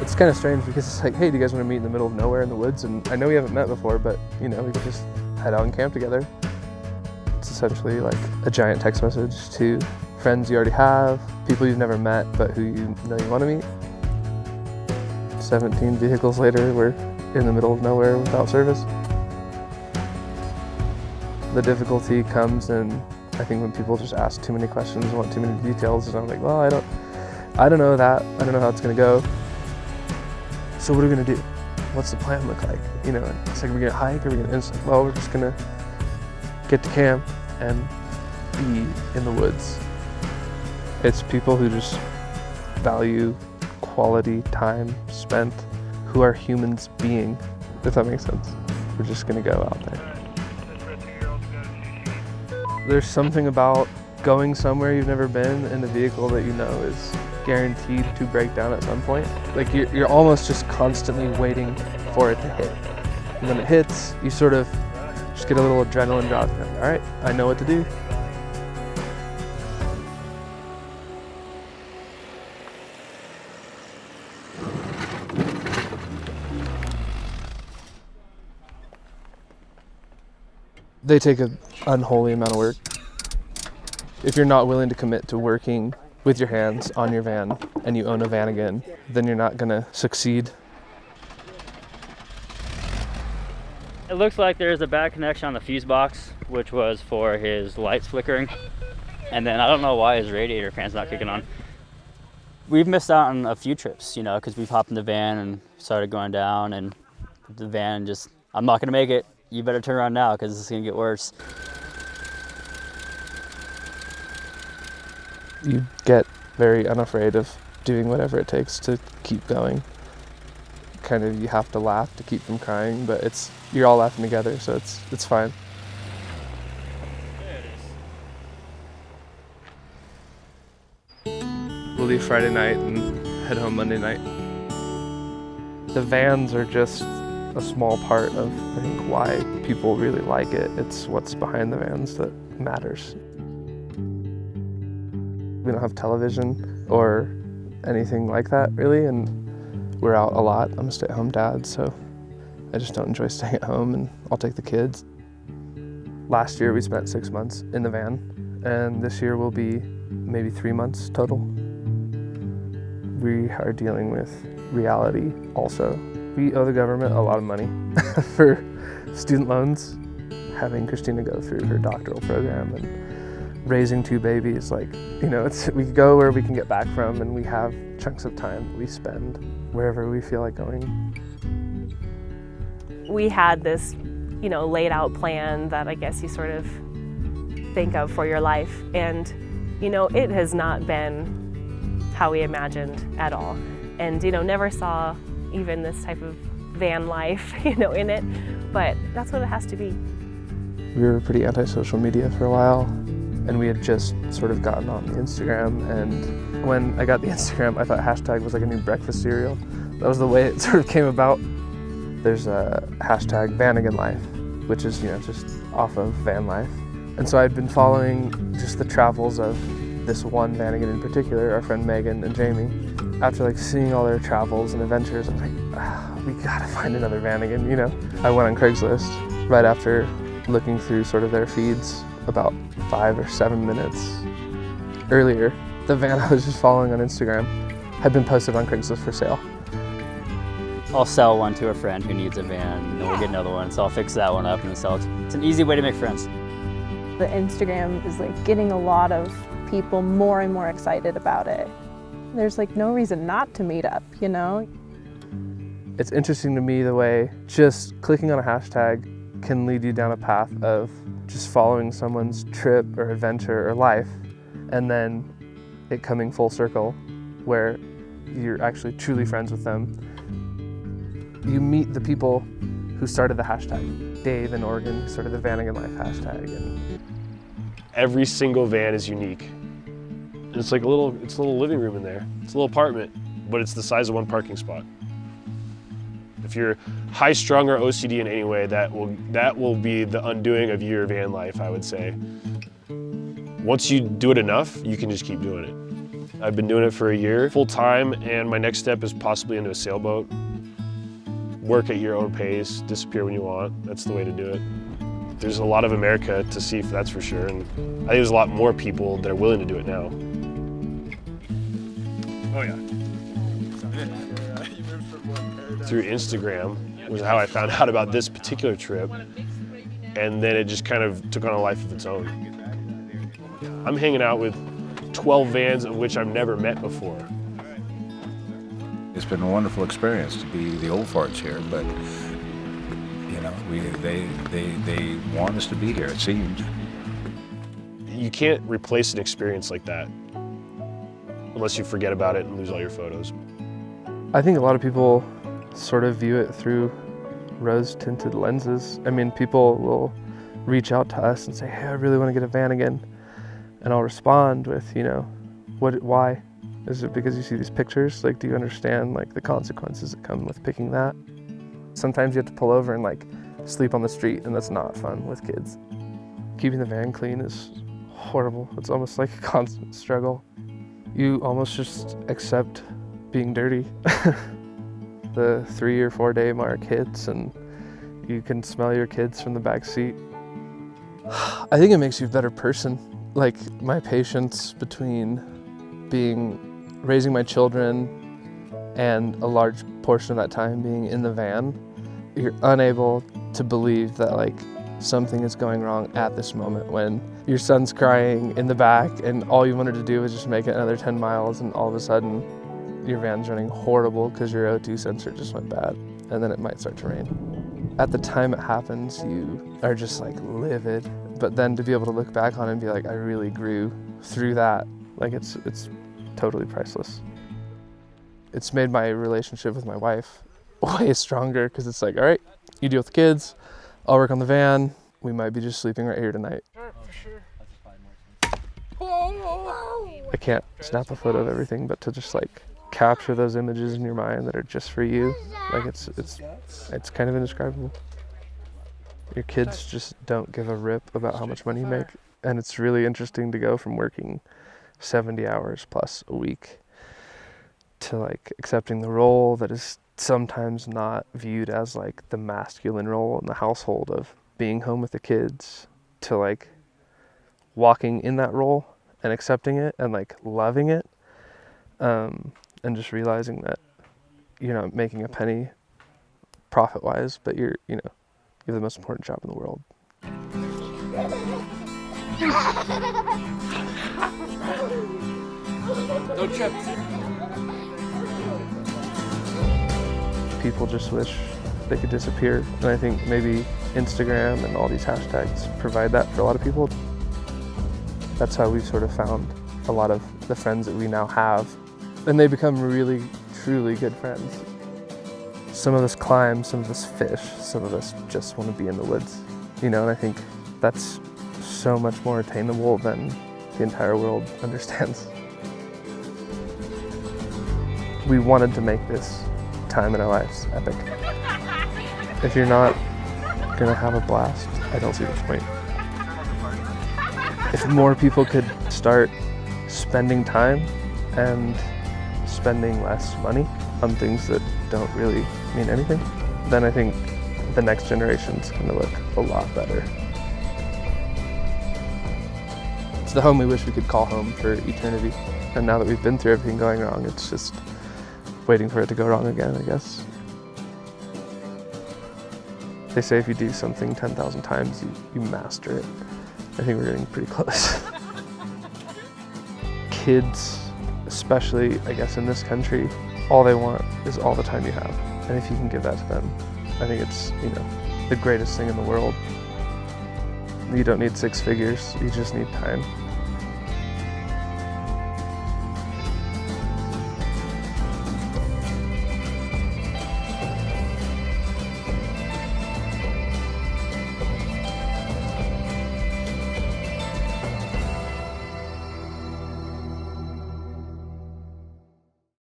It's kind of strange because it's like, hey, do you guys want to meet in the middle of nowhere in the woods? And I know we haven't met before, but you know, we could just head out and camp together. It's essentially like a giant text message to friends you already have, people you've never met, but who you know you want to meet. 17 vehicles later, we're in the middle of nowhere without service. The difficulty comes in, I think, when people just ask too many questions and want too many details, and I'm like, well, I don't know that. I don't know how it's gonna go. So what are we gonna do? What's the plan look like? You know, it's like, we're gonna hike, or we're gonna, well, we're just gonna get to camp and be in the woods. It's people who just value quality time spent, who are humans being, if that makes sense. We're just gonna go out there. There's something about going somewhere you've never been in a vehicle that you know is guaranteed to break down at some point. Like you're almost just constantly waiting for it to hit. And when it hits, you sort of just get a little adrenaline drop. All right, I know what to do. They take an unholy amount of work. If you're not willing to commit to working with your hands on your van and you own a van again, then you're not gonna succeed. It looks like there's a bad connection on the fuse box, which was for his lights flickering. And then I don't know why his radiator fan's not kicking on. We've missed out on a few trips, you know, because we've hopped in the van and started going down, and the van just, I'm not gonna make it. You better turn around now because it's gonna get worse. You get very unafraid of doing whatever it takes to keep going. Kind of, you have to laugh to keep from crying, but you're all laughing together, so it's fine. There it is. We'll leave Friday night and head home Monday night. The vans are just a small part of, I think, why people really like it. It's what's behind the vans that matters. We don't have television or anything like that, really, and we're out a lot. I'm a stay-at-home dad, so I just don't enjoy staying at home, and I'll take the kids. Last year we spent 6 months in the van, and this year will be maybe 3 months total. We are dealing with reality also. We owe the government a lot of money for student loans. Having Christina go through her doctoral program and raising 2 babies, like, you know, we go where we can get back from, and we have chunks of time that we spend wherever we feel like going. We had this, you know, laid out plan that I guess you sort of think of for your life, and, you know, it has not been how we imagined at all. And, you know, never saw even this type of van life, you know, in it, but that's what it has to be. We were pretty anti-social media for a while, and we had just sort of gotten on the Instagram, and when I got the Instagram, I thought hashtag was like a new breakfast cereal. That was the way it sort of came about. There's a hashtag Vanagonlife, which is, you know, just off of van life. And so I'd been following just the travels of this one Vanagon in particular, our friend Megan and Jamie. After like seeing all their travels and adventures, I was like, we gotta find another Vanagon, you know? I went on Craigslist right after looking through sort of their feeds about 5 or 7 minutes earlier. The van I was just following on Instagram had been posted on Craigslist for sale. I'll sell one to a friend who needs a van, and then we'll get another one, so I'll fix that one up and sell it. It's an easy way to make friends. The Instagram is like getting a lot of people more and more excited about it. There's like no reason not to meet up, you know? It's interesting to me the way just clicking on a hashtag can lead you down a path of just following someone's trip or adventure or life, and then it coming full circle where you're actually truly friends with them. You meet the people who started the hashtag. Dave in Oregon, who started the Vanagon Life hashtag. And every single van is unique. It's like a little living room in there. It's a little apartment, but it's the size of one parking spot. If you're high strung or OCD in any way, that will be the undoing of your van life, I would say. Once you do it enough, you can just keep doing it. I've been doing it for a year full time, and my next step is possibly into a sailboat. Work at your own pace, disappear when you want. That's the way to do it. There's a lot of America to see, that's for sure, and I think there's a lot more people that are willing to do it now. Oh yeah. Through Instagram was how I found out about this particular trip, and then it just kind of took on a life of its own. I'm hanging out with 12 vans of which I've never met before. It's been a wonderful experience to be the old farts here, but you know, they want us to be here, it seems. You can't replace an experience like that unless you forget about it and lose all your photos. I think a lot of people sort of view it through rose-tinted lenses. I mean, people will reach out to us and say, hey, I really want to get a van again. And I'll respond with, you know, why? Is it because you see these pictures? Like, do you understand like the consequences that come with picking that? Sometimes you have to pull over and like sleep on the street, and that's not fun with kids. Keeping the van clean is horrible. It's almost like a constant struggle. You almost just accept being dirty. The 3 or 4 day mark hits and you can smell your kids from the back seat. I think it makes you a better person. Like, my patience between raising my children and a large portion of that time being in the van, you're unable to believe that like something is going wrong at this moment when your son's crying in the back and all you wanted to do was just make it another 10 miles, and all of a sudden your van's running horrible because your O2 sensor just went bad, and then it might start to rain. At the time it happens, you are just like livid, but then to be able to look back on it and be like, I really grew through that, like it's totally priceless. It's made my relationship with my wife way stronger because it's like, all right, you deal with the kids, I'll work on the van, we might be just sleeping right here tonight. I can't snap a photo of everything, but to just like capture those images in your mind that are just for you, like it's kind of indescribable. Your kids just don't give a rip about how much money you make, and it's really interesting to go from working 70 hours plus a week to like accepting the role that is sometimes not viewed as like the masculine role in the household of being home with the kids, to like walking in that role and accepting it and like loving it, and just realizing that you're not making a penny profit wise, but you're the most important job in the world. Don't trip. People just wish they could disappear, and I think maybe Instagram and all these hashtags provide that for a lot of people. That's how we've sort of found a lot of the friends that we now have, and they become really, truly good friends. Some of us climb, some of us fish, some of us just want to be in the woods, and I think that's so much more attainable than the entire world understands. We wanted to make this time in our lives epic. If you're not gonna have a blast, I don't see the point. If more people could start spending time and spending less money on things that don't really mean anything, then I think the next generation's gonna look a lot better. It's the home we wish we could call home for eternity. And now that we've been through everything going wrong, it's just waiting for it to go wrong again, I guess. They say if you do something 10,000 times, you master it. I think we're getting pretty close. Kids, especially, I guess, in this country, all they want is all the time you have. And if you can give that to them, I think it's, the greatest thing in the world. You don't need 6 figures, you just need time.